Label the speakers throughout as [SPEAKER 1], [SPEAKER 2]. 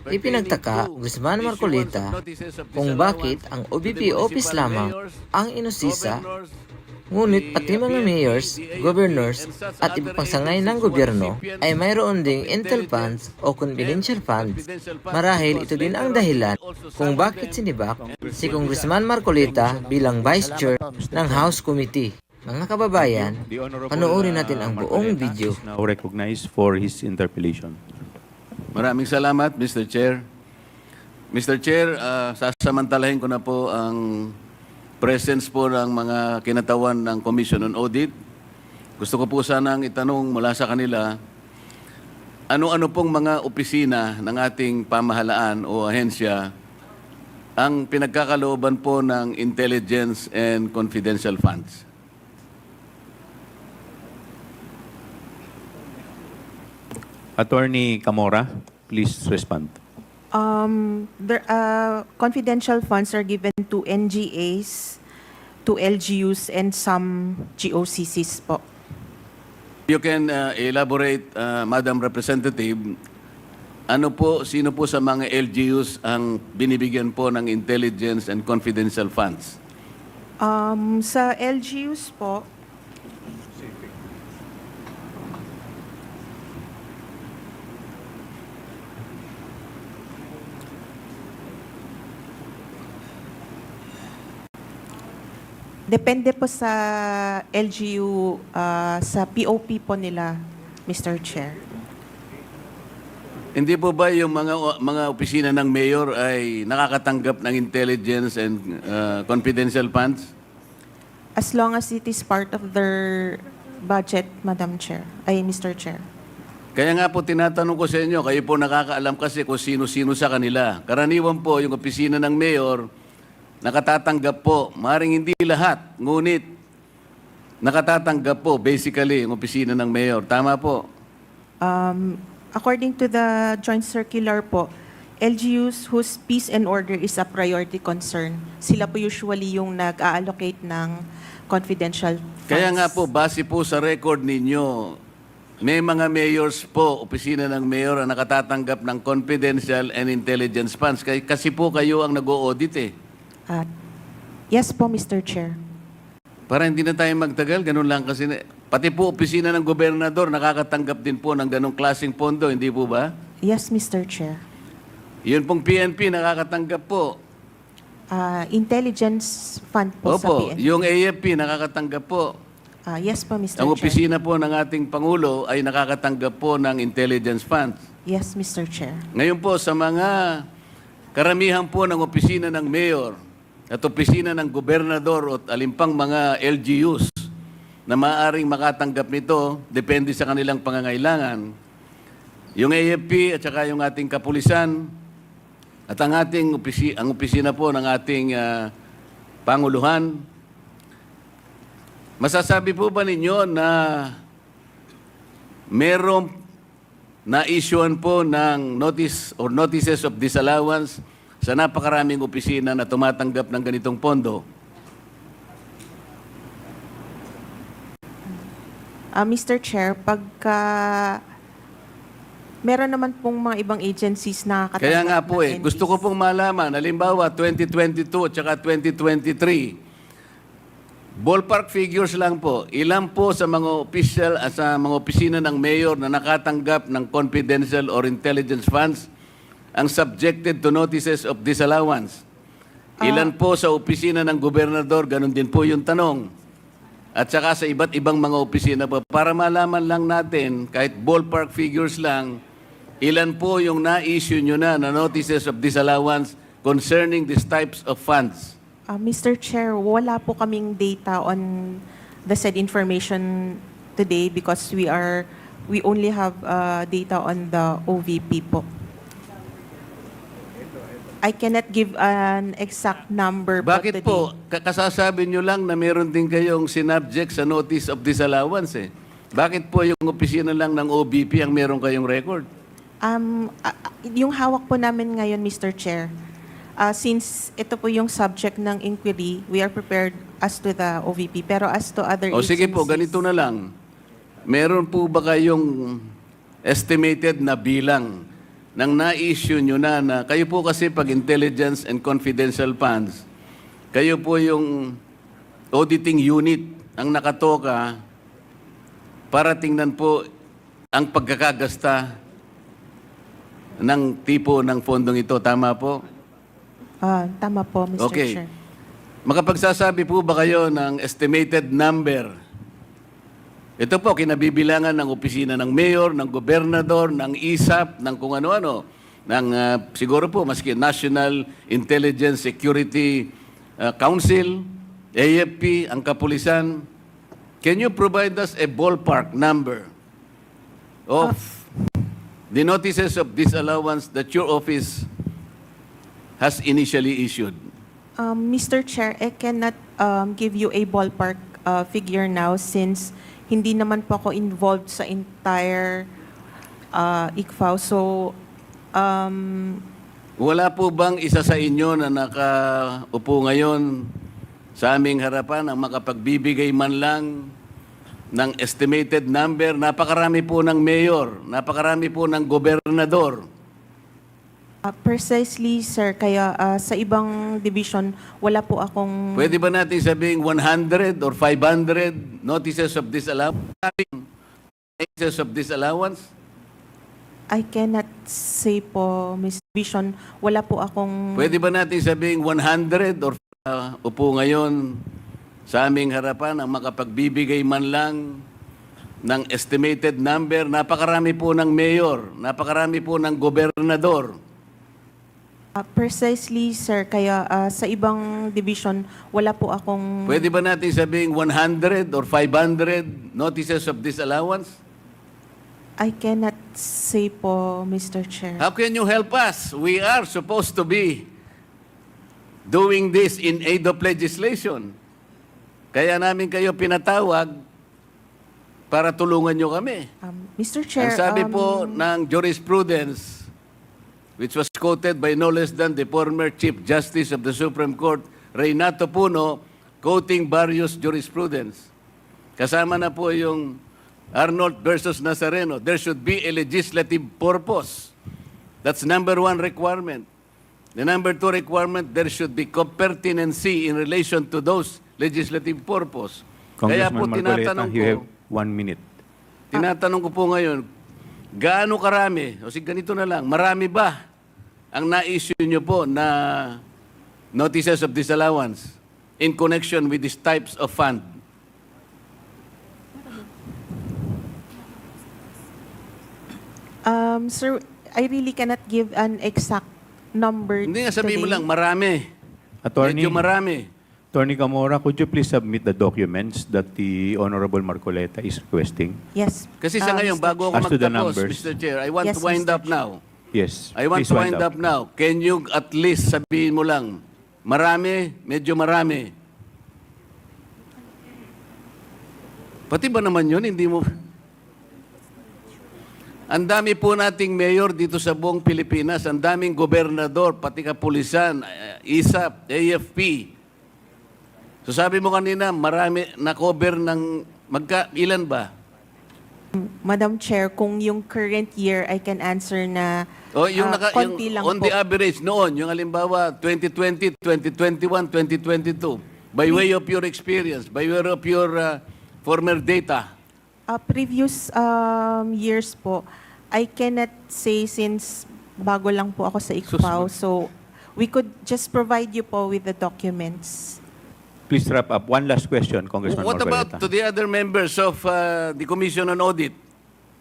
[SPEAKER 1] Ipinagtaka Guzman Marcolita kung bakit ang OVP office lamang ang inusisa, ngunit pati mga mayors, governors at iba pang sangay ng gobyerno ay mayroon ding intel funds o confidential funds. Marahil ito din ang dahilan kung bakit sinibak si Congressman Marcolita bilang Vice Chair ng House Committee. Mga kababayan, panoorin natin ang buong video.
[SPEAKER 2] Now recognized for his interpellation.
[SPEAKER 3] Maraming salamat, Mr. Chair. Mr. Chair, sasamantalahin ko na po ang presence po ng mga kinatawan ng Commission on Audit. Gusto ko po sanang itanong mula sa kanila, ano-ano pong mga opisina ng ating pamahalaan o ahensya ang pinagkakalooban po ng intelligence and confidential funds?
[SPEAKER 2] Attorney Camora, please respond.
[SPEAKER 4] Confidential funds are given to NGAs, to LGUs, and some GOCCs po.
[SPEAKER 3] You can elaborate, Madam Representative, sino po sa mga LGUs ang binibigyan po ng intelligence and confidential funds?
[SPEAKER 4] Sa LGUs po, depende po sa LGU, sa POP po nila, Mr. Chair.
[SPEAKER 3] Hindi po ba yung mga opisina ng mayor ay nakakatanggap ng intelligence and confidential funds?
[SPEAKER 4] As long as it is part of their budget, Madam Chair, Mr. Chair.
[SPEAKER 3] Kaya nga po tinatanong ko sa inyo, kayo po nakakaalam kasi kung sino-sino sa kanila. Karaniwan po yung opisina ng mayor, nakatatanggap po, maaaring hindi lahat, ngunit nakatatanggap po basically yung opisina ng mayor. Tama po?
[SPEAKER 4] According to the joint circular po, LGUs whose peace and order is a priority concern, sila po usually yung nag-allocate ng confidential funds.
[SPEAKER 3] Kaya nga po, base po sa record ninyo, may mga mayors po, opisina ng mayor ang nakatatanggap ng confidential and intelligence funds. Kasi po kayo ang nag-o-audit eh.
[SPEAKER 4] Yes po, Mr. Chair.
[SPEAKER 3] Para hindi na tayo magtagal, ganun lang kasi. Pati po opisina ng gobernador nakakatanggap din po ng ganung klaseng pondo, hindi po ba?
[SPEAKER 4] Yes, Mr. Chair.
[SPEAKER 3] Yun pong PNP nakakatanggap po.
[SPEAKER 4] Intelligence fund po sa
[SPEAKER 3] Opo,
[SPEAKER 4] PNP.
[SPEAKER 3] yung AFP nakakatanggap po.
[SPEAKER 4] Yes po, Mr.
[SPEAKER 3] Ang
[SPEAKER 4] Chair.
[SPEAKER 3] opisina po ng ating Pangulo ay nakakatanggap po ng intelligence funds.
[SPEAKER 4] Yes, Mr. Chair.
[SPEAKER 3] Ngayon po sa mga karamihan po ng opisina ng mayor at opisina ng gobernador at alimpang mga LGUs na maaaring makatanggap nito, depende sa kanilang pangangailangan. Yung AFP at saka yung ating kapulisan at ang ating ang opisina po ng ating Panguluhan, masasabi po ba ninyo na merong na-issuean po ng notice or notices of disallowance sa napakaraming opisina na tumatanggap ng ganitong pondo?
[SPEAKER 4] Mr. Chair, pagka meron naman pong mga ibang agencies na katanggap.
[SPEAKER 3] Kaya nga po
[SPEAKER 4] ng
[SPEAKER 3] gusto ko pong malaman, halimbawa 2022 at saka 2023, ballpark figures lang po, ilan po sa mga official sa mga opisina ng mayor na nakatanggap ng confidential or intelligence funds ang subjected to notices of disallowance? Ilan po sa opisina ng gobernador? Ganun din po yung tanong. At saka sa iba't ibang mga opisina po, para malaman lang natin, kahit ballpark figures lang, ilan po yung na-issue nyo na notices of disallowance concerning these types of funds?
[SPEAKER 4] Mr. Chair, wala po kaming data on the said information today because we only have data on the OVP po. I cannot give an exact number
[SPEAKER 3] Bakit
[SPEAKER 4] today.
[SPEAKER 3] po? Kasasabi nyo lang na meron din kayong sinubject sa notice of disallowance eh. Bakit po yung opisina lang ng OVP ang meron kayong record?
[SPEAKER 4] Yung hawak po namin ngayon, Mr. Chair, since ito po yung subject ng inquiry, we are prepared as to the OVP. Pero as to other
[SPEAKER 3] O sige po, ganito na lang. Meron po ba kayong estimated na bilang ng na-issue nyo na kayo po kasi pag intelligence and confidential funds, kayo po yung auditing unit ang nakatoka para tingnan po ang pagkakagasta ng tipo ng fondong ito. Tama po?
[SPEAKER 4] Tama po, Mr.
[SPEAKER 3] Okay.
[SPEAKER 4] Chair.
[SPEAKER 3] Makapagsasabi po ba kayo ng estimated number? Ito po, kinabibilangan ng opisina ng mayor, ng gobernador, ng ISAP, ng kung ano-ano, ng siguro po, maski National Intelligence Security Council, AFP, ang kapulisan. Can you provide us a ballpark number of the notices of disallowance that your office has initially issued?
[SPEAKER 4] Mr. Chair, I cannot give you a ballpark figure now since hindi naman po ako involved sa entire ICFAO. So,
[SPEAKER 3] Wala po bang isa sa inyo na nakaupo ngayon sa aming harapan ang makapagbibigay man lang ng estimated number? Napakarami po ng mayor, napakarami po ng gobernador.
[SPEAKER 4] precisely, sir, kaya sa ibang division, wala po akong...
[SPEAKER 3] Pwede ba natin sabing 100 or 500 notices of disallowance? Notices of disallowance?
[SPEAKER 4] I cannot say po, Miss Division, wala po akong...
[SPEAKER 3] Pwede ba natin sabing 100 or upo ngayon sa aming harapan ang makapagbibigay man lang ng estimated number? Napakarami po ng mayor, napakarami po ng gobernador.
[SPEAKER 4] precisely, sir, kaya sa ibang division, wala po akong...
[SPEAKER 3] Pwede ba natin sabing 100 or 500 notices of disallowance?
[SPEAKER 4] I cannot say po, Mr. Chair.
[SPEAKER 3] How can you help us? We are supposed to be doing this in aid of legislation. Kaya namin kayo pinatawag para tulungan nyo kami.
[SPEAKER 4] Mr. Chair,
[SPEAKER 3] Ang sabi po ng jurisprudence, which was quoted by no less than the former Chief Justice of the Supreme Court, Reynato Puno, quoting various jurisprudence. Kasama na po yung Arnold versus Nazareno. There should be a legislative purpose. That's number one requirement. The number two requirement, there should be pertinency in relation to those legislative purpose. Kaya po
[SPEAKER 2] Congressman Marcoleta,
[SPEAKER 3] tinatanong
[SPEAKER 2] you
[SPEAKER 3] ko,
[SPEAKER 2] have 1 minute.
[SPEAKER 3] tinatanong ko po ngayon, gaano karami, o sige ganito na lang, marami ba ang na-issue nyo po na notices of disallowance in connection with these types of fund?
[SPEAKER 4] Sir, I really cannot give an exact number
[SPEAKER 3] Hindi nga sabihin mo
[SPEAKER 4] today.
[SPEAKER 3] lang, marami.
[SPEAKER 2] Attorney,
[SPEAKER 3] Medyo marami.
[SPEAKER 2] Attorney Camora, could you please submit the documents that the Honorable Marcoleta is requesting?
[SPEAKER 4] Yes.
[SPEAKER 3] Kasi sa ngayon,
[SPEAKER 4] Mr.
[SPEAKER 3] bago ako
[SPEAKER 2] As to the
[SPEAKER 3] magtapos,
[SPEAKER 2] numbers.
[SPEAKER 3] Mr. Chair, I want
[SPEAKER 4] Yes,
[SPEAKER 3] to wind
[SPEAKER 4] Mr.
[SPEAKER 3] up now.
[SPEAKER 2] Yes.
[SPEAKER 3] I want
[SPEAKER 2] please
[SPEAKER 3] to wind up now. Can you at least sabihin mo lang, marami, medyo marami. Pati ba naman yun, hindi mo... Ang dami po nating mayor dito sa buong Pilipinas, ang daming gobernador, pati kapulisan, ISAP, AFP. So sabi mo kanina, marami na-cover ng... ilan ba?
[SPEAKER 4] Madam Chair, kung yung current year, I can answer na
[SPEAKER 3] O yung,
[SPEAKER 4] konti lang
[SPEAKER 3] on
[SPEAKER 4] po.
[SPEAKER 3] the average noon, yung halimbawa 2020, 2021, 2022, by way of your experience, by way of your former data,
[SPEAKER 4] Previous years po, I cannot say since bago lang po ako sa ICFAO. So, we could just provide you po with the documents.
[SPEAKER 2] Please wrap up. One last question, Congressman
[SPEAKER 3] what
[SPEAKER 2] Marcoleta.
[SPEAKER 3] about to the other members of the Commission on Audit?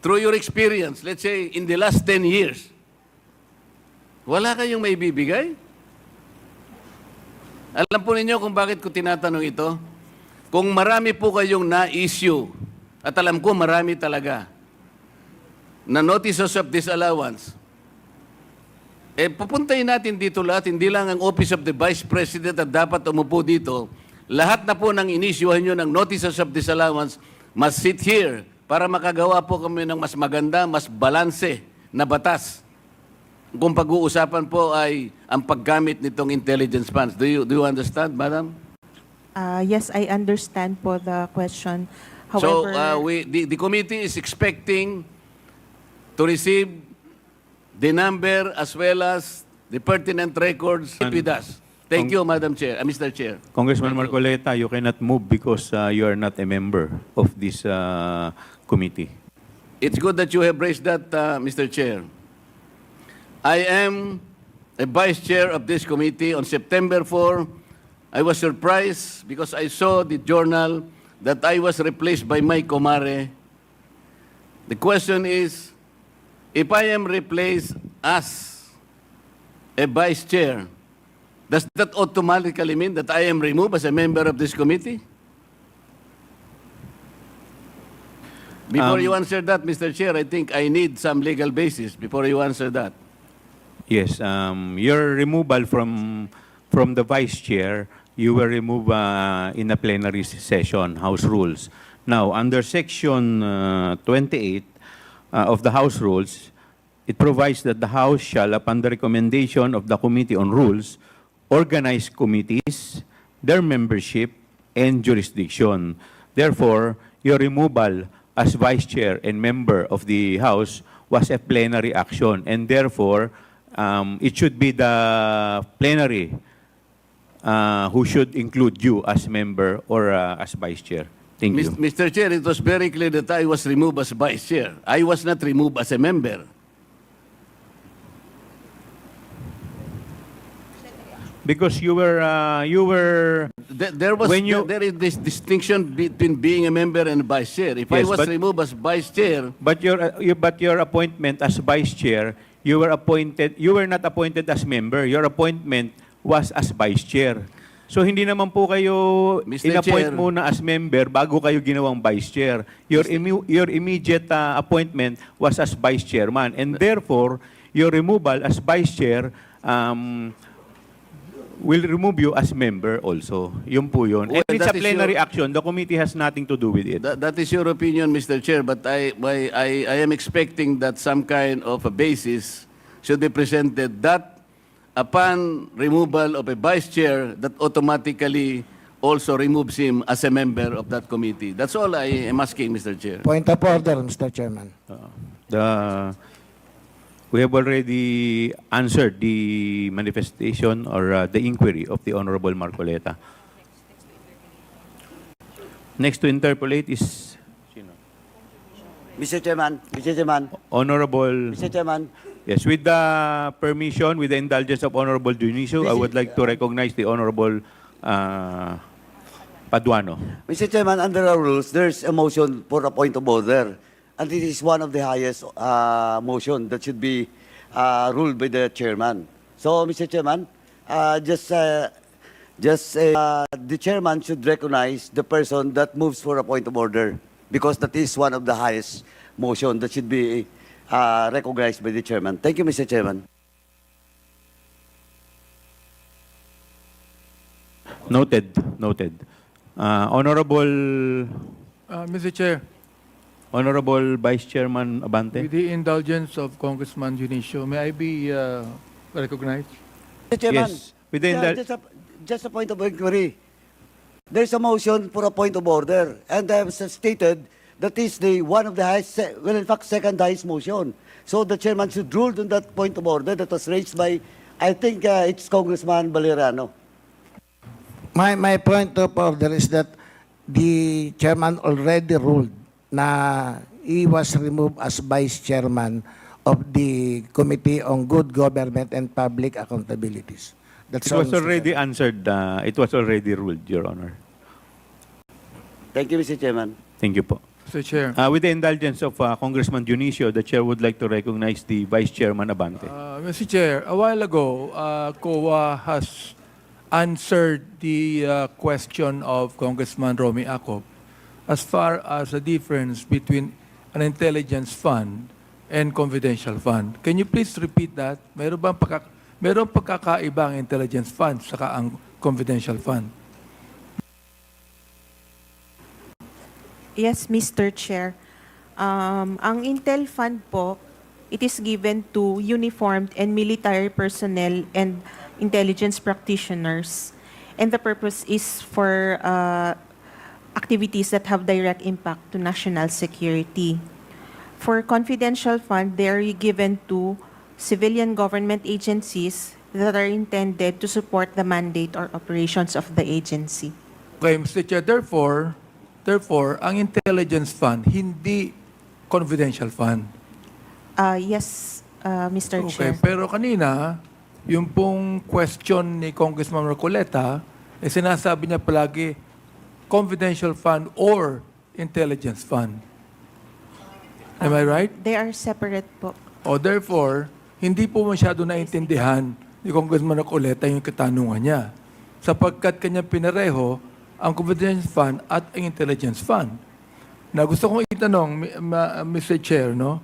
[SPEAKER 3] Through your experience, let's say in the last 10 years, wala kayong may bibigay? Alam po ninyo kung bakit ko tinatanong ito? Kung marami po kayong na-issue, at alam ko marami talaga, na notices of disallowance, pupuntahin natin dito lahat, hindi lang ang Office of the Vice President at dapat umupo dito. Lahat na po ng inisyuhan nyo ng notices of disallowance must sit here para makagawa po kami ng mas maganda, mas balanse na batas. Kung pag-uusapan po ay ang paggamit nitong intelligence funds. Do you understand, Madam?
[SPEAKER 4] Yes, I understand po the question.
[SPEAKER 3] So
[SPEAKER 4] However,
[SPEAKER 3] the committee is expecting to receive the number as well as the pertinent records with us. Thank you, Madam Chair, Mr. Chair.
[SPEAKER 2] Congressman
[SPEAKER 3] Thank you.
[SPEAKER 2] Marcoleta, you cannot move because you are not a member of this committee.
[SPEAKER 3] It's good that you have raised that, Mr. Chair. I am a vice chair of this committee. On September 4, I was surprised because I saw the journal that I was replaced by my comare. The question is, if I am replaced as a vice chair, does that automatically mean that I am removed as a member of this committee? Before you answer that, Mr. Chair, I think I need some legal basis before you answer that.
[SPEAKER 2] Yes, your removal from the vice chair, you were removed in a plenary session, House Rules. Now, under Section 28 of the House Rules, it provides that the House shall, upon the recommendation of the Committee on Rules, organize committees, their membership, and jurisdiction. Therefore, your removal as vice chair and member of the House was a plenary action, and therefore, it should be the plenary who should include you as member or as vice chair. Thank you.
[SPEAKER 3] Mr. Chair, it was very clear that I was removed as vice chair. I was not removed as a member.
[SPEAKER 2] Because you were
[SPEAKER 3] There is this distinction between being a member and vice chair. If I
[SPEAKER 2] Yes,
[SPEAKER 3] was
[SPEAKER 2] but-
[SPEAKER 3] removed as vice chair,
[SPEAKER 2] but your appointment as vice chair, you were not appointed as member. Your appointment was as vice chair. So hindi naman po kayo
[SPEAKER 3] Mr.
[SPEAKER 2] in-appoint
[SPEAKER 3] Chair.
[SPEAKER 2] muna as member bago kayo ginawang vice chair. Your immediate appointment was as vice chairman, and therefore your removal as vice chair will remove you as member also. Yun po yun. And
[SPEAKER 3] Well,
[SPEAKER 2] it's a
[SPEAKER 3] that is
[SPEAKER 2] plenary
[SPEAKER 3] your-
[SPEAKER 2] action. The committee has nothing to do with it.
[SPEAKER 3] that is your opinion, Mr. Chair, but I am expecting that some kind of a basis should be presented that upon removal of a vice chair, that automatically also removes him as a member of that committee. That's all I am asking, Mr. Chair.
[SPEAKER 5] Point of order, Mr. Chairman.
[SPEAKER 2] We have already answered the manifestation or the inquiry of the Honorable Marcoleta. Next to interpolate is
[SPEAKER 6] Mr. Chairman,
[SPEAKER 2] Honorable.
[SPEAKER 6] Mr. Chairman,
[SPEAKER 2] Yes, with the permission, with the indulgence of Honorable Dionisio, I would like to recognize the Honorable Paduano.
[SPEAKER 6] Mr. Chairman, under our rules, there's a motion for a point of order. And it is one of the highest motion that should be ruled by the chairman. So, Mr. Chairman, the chairman should recognize the person that moves for a point of order because that is one of the highest motion that should be recognized by the chairman. Thank you, Mr. Chairman.
[SPEAKER 2] Noted, noted. Honorable
[SPEAKER 7] Mr. Chair,
[SPEAKER 2] Honorable Vice Chairman Abante.
[SPEAKER 7] with the indulgence of Congressman Junicio, may I be recognized?
[SPEAKER 6] Mr. Chairman,
[SPEAKER 2] Yes, with the
[SPEAKER 6] just a point of inquiry. There's a motion for a point of order, and I have stated that is the one of the highest, well, in fact, second highest motion. So the chairman should rule on that point of order that was raised by, I think it's Congressman Valeriano.
[SPEAKER 5] My point of order is that the chairman already ruled na he was removed as vice chairman of the Committee on Good Government and Public Accountabilities. That's
[SPEAKER 2] It
[SPEAKER 5] all,
[SPEAKER 2] was
[SPEAKER 5] Mr.
[SPEAKER 2] already
[SPEAKER 5] Chairman.
[SPEAKER 2] answered. It was already ruled, Your Honor.
[SPEAKER 6] Thank you, Mr. Chairman.
[SPEAKER 2] Thank you po.
[SPEAKER 7] Mr. Chair,
[SPEAKER 2] With the indulgence of Congressman Dionisio, the Chair would like to recognize the Vice Chairman Abante.
[SPEAKER 7] Mr. Chair, a while ago, COA has answered the question of Congressman Romy Acob as far as the difference between an intelligence fund and confidential fund. Can you please repeat that? Meron pagkakaiba ang intelligence fund saka ang confidential fund?
[SPEAKER 4] Yes, Mr. Chair. Ang Intel Fund po, it is given to uniformed and military personnel and intelligence practitioners. And the purpose is for activities that have direct impact to national security. For confidential fund, they are given to civilian government agencies that are intended to support the mandate or operations of the agency.
[SPEAKER 7] Okay, Mr. Chair, therefore, ang intelligence fund, hindi confidential fund.
[SPEAKER 4] Yes, Mr.
[SPEAKER 7] Okay,
[SPEAKER 4] Chair.
[SPEAKER 7] pero kanina, yung pong question ni Congressman Marcoleta, sinasabi niya palagi, confidential fund or intelligence fund. Am I right?
[SPEAKER 4] They are separate po.
[SPEAKER 7] O therefore, hindi po masyado naintindihan ni Congressman Marcoleta yung katanungan niya. Sapagkat kanya pinareho ang confidential fund at ang intelligence fund. Na gusto kong itanong, Mr. Chair, no?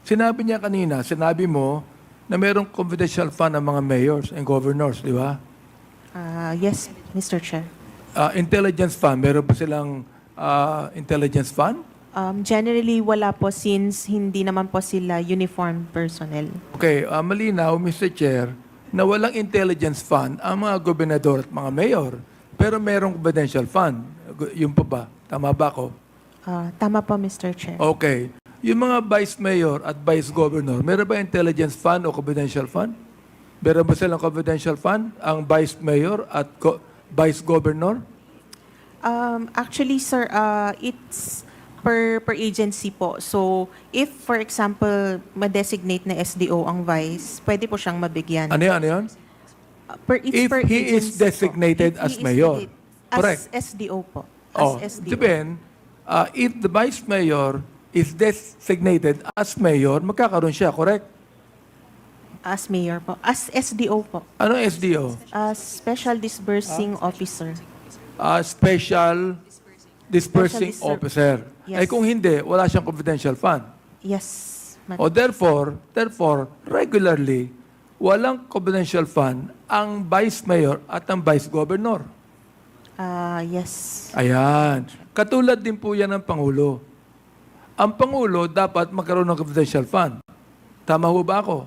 [SPEAKER 7] Sinabi niya kanina, sinabi mo na mayroong confidential fund ng mga mayors and governors, di ba?
[SPEAKER 4] Yes, Mr. Chair.
[SPEAKER 7] Intelligence fund, meron ba silang intelligence fund?
[SPEAKER 4] Generally, wala po since hindi naman po sila uniformed personnel.
[SPEAKER 7] Okay, malinaw, Mr. Chair, na walang intelligence fund ang mga gobernador at mga mayor. Pero merong confidential fund. Yung pa ba? Tama ba ako?
[SPEAKER 4] Tama po, Mr. Chair.
[SPEAKER 7] Okay. Yung mga vice mayor at vice governor, meron ba intelligence fund o confidential fund? Meron ba silang confidential fund ang vice mayor at vice governor?
[SPEAKER 4] Actually, sir, it's per agency po. So, if, for example, ma-designate na SDO ang vice, pwede po siyang mabigyan.
[SPEAKER 7] Ano yun? If
[SPEAKER 4] per
[SPEAKER 7] he is
[SPEAKER 4] agency po.
[SPEAKER 7] designated
[SPEAKER 4] If
[SPEAKER 7] as
[SPEAKER 4] he is
[SPEAKER 7] mayor.
[SPEAKER 4] as
[SPEAKER 7] Correct.
[SPEAKER 4] SDO po.
[SPEAKER 7] Oh,
[SPEAKER 4] As SDO.
[SPEAKER 7] depend. If the vice mayor is designated as mayor, magkakaroon siya, correct?
[SPEAKER 4] As mayor po. As SDO po.
[SPEAKER 7] Ano SDO?
[SPEAKER 4] As Special Disbursing Officer.
[SPEAKER 7] Special Dispersing
[SPEAKER 4] Special
[SPEAKER 7] Officer.
[SPEAKER 4] Yes.
[SPEAKER 7] Eh kung hindi, wala siyang confidential fund.
[SPEAKER 4] Yes.
[SPEAKER 7] O therefore, regularly, walang confidential fund ang vice mayor at ang vice governor.
[SPEAKER 4] Yes.
[SPEAKER 7] Ayan. Katulad din po yan ng Pangulo. Ang Pangulo dapat magkaroon ng confidential fund. Tama ho ba ako?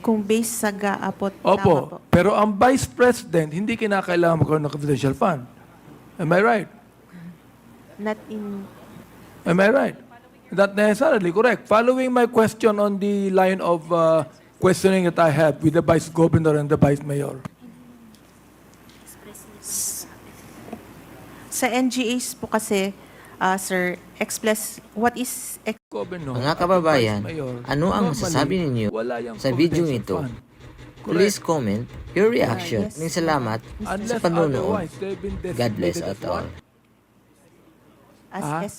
[SPEAKER 4] Kung based sa GAA po, tama
[SPEAKER 7] Opo.
[SPEAKER 4] po.
[SPEAKER 7] Pero ang vice president, hindi kinakailangan magkaroon ng confidential fund. Am I right?
[SPEAKER 4] Not in...
[SPEAKER 7] Am I right? Not necessarily correct. Following my question on the line of questioning that I have with the vice governor and the vice mayor.
[SPEAKER 4] Sa NGAs po kasi, sir, what is
[SPEAKER 7] Governor
[SPEAKER 1] Mga
[SPEAKER 7] at the
[SPEAKER 1] kababayan,
[SPEAKER 7] vice mayor,
[SPEAKER 1] ano ang
[SPEAKER 7] normally,
[SPEAKER 1] masasabi ninyo
[SPEAKER 7] wala yung
[SPEAKER 1] sa video
[SPEAKER 7] confidential
[SPEAKER 1] ito?
[SPEAKER 7] fund.
[SPEAKER 1] Please comment your reaction.
[SPEAKER 4] Yes.
[SPEAKER 1] Ning salamat sa
[SPEAKER 7] Unless
[SPEAKER 1] panunood.
[SPEAKER 7] otherwise, they've been
[SPEAKER 1] God bless
[SPEAKER 7] designated
[SPEAKER 1] at
[SPEAKER 7] as what?
[SPEAKER 1] all.
[SPEAKER 4] as